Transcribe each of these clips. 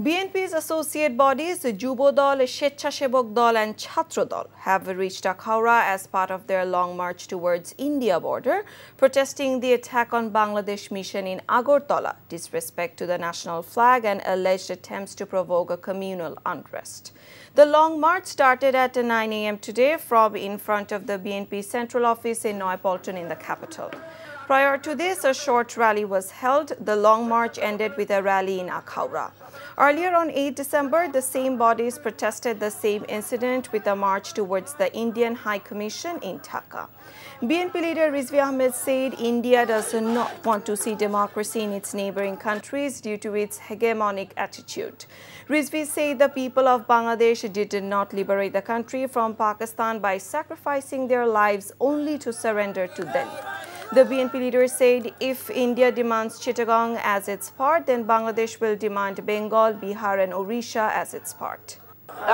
BNP's associate bodies, Jubodol, Sechchasebok Dol and Chhatra Dol have reached Akhaura as part of their long march towards India border, protesting the attack on Bangladesh mission in Agartala, disrespect to the national flag and alleged attempts to provoke a communal unrest. The long march started at 9 a.m. today from in front of the BNP central office in Noipolton in the capital. Prior to this, a short rally was held. The long march ended with a rally in Akhaura. Earlier on 8 December, the same bodies protested the same incident with a march towards the Indian High Commission in Dhaka. BNP leader Rizvi Ahmed said India does not want to see democracy in its neighboring countries due to its hegemonic attitude. Rizvi said the people of Bangladesh did not liberate the country from Pakistan by sacrificing their lives only to surrender to Delhi. The BNP leader said if India demands Chittagong as its part, then Bangladesh will demand Bengal, Bihar and Odisha as its part.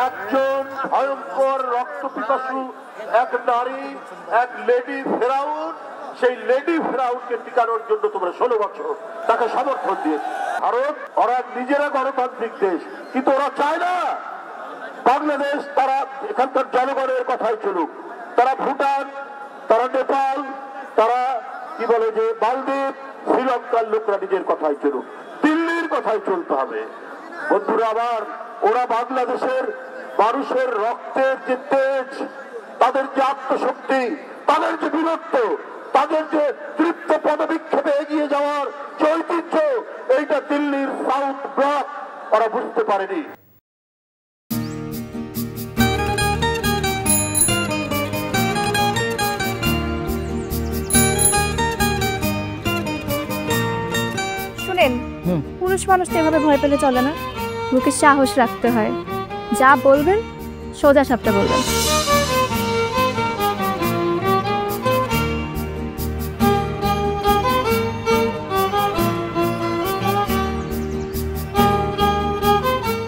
একজন ভয়ঙ্কর রক্তপিপাসু এক নারী এক lady ফেরাউন সেই lady ফেরাউনকে টিকানোর জন্য তোমরা 16 বছর তাকে সমর্থন দিয়েছো। ভারত ওরা নিজেরা গণতান্ত্রিক দেশ, কিন্তু ওরা চায় না বাংলাদেশ তারা এখানকার জনগণের কথাই চলুক। তারা ভুটান, তারা নেপাল, তারা কি বলে যে মালদ্বীপ, শ্রীলঙ্কার লোকরা নিজের কথাই চলুক, দিল্লির কথাই চলতে হবে। বন্ধুরা আবার ওরা বাংলাদেশের মানুষের রক্তের যে তেজ, তাদের যে আত্মশক্তি, তাদের যে বীরত্ব, তাদের যে তৃপ্ত পদবিক্ষেপে এগিয়ে যাওয়ার যে ঐতিহ্য, এইটা দিল্লির সাউথ ব্লক ওরা বুঝতে পারেনি। পুরুষ মানুষ তো এভাবে ভয় পেলে চলে না, বুকে সাহস রাখতে হয়। যা বলবেন সোজা সাপটা বলবেন।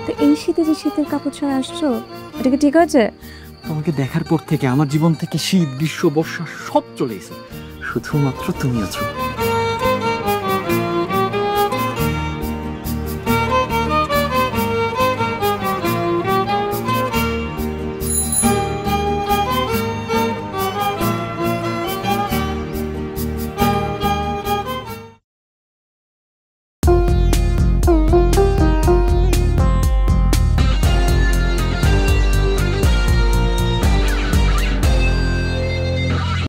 তো এই শীতে যে শীতের কাপড় ছাড়া আসছো, এটা কি ঠিক আছে? তোমাকে দেখার পর থেকে আমার জীবন থেকে শীত, গ্রীষ্ম, বর্ষা সব চলে গেছে, শুধুমাত্র তুমি আছো।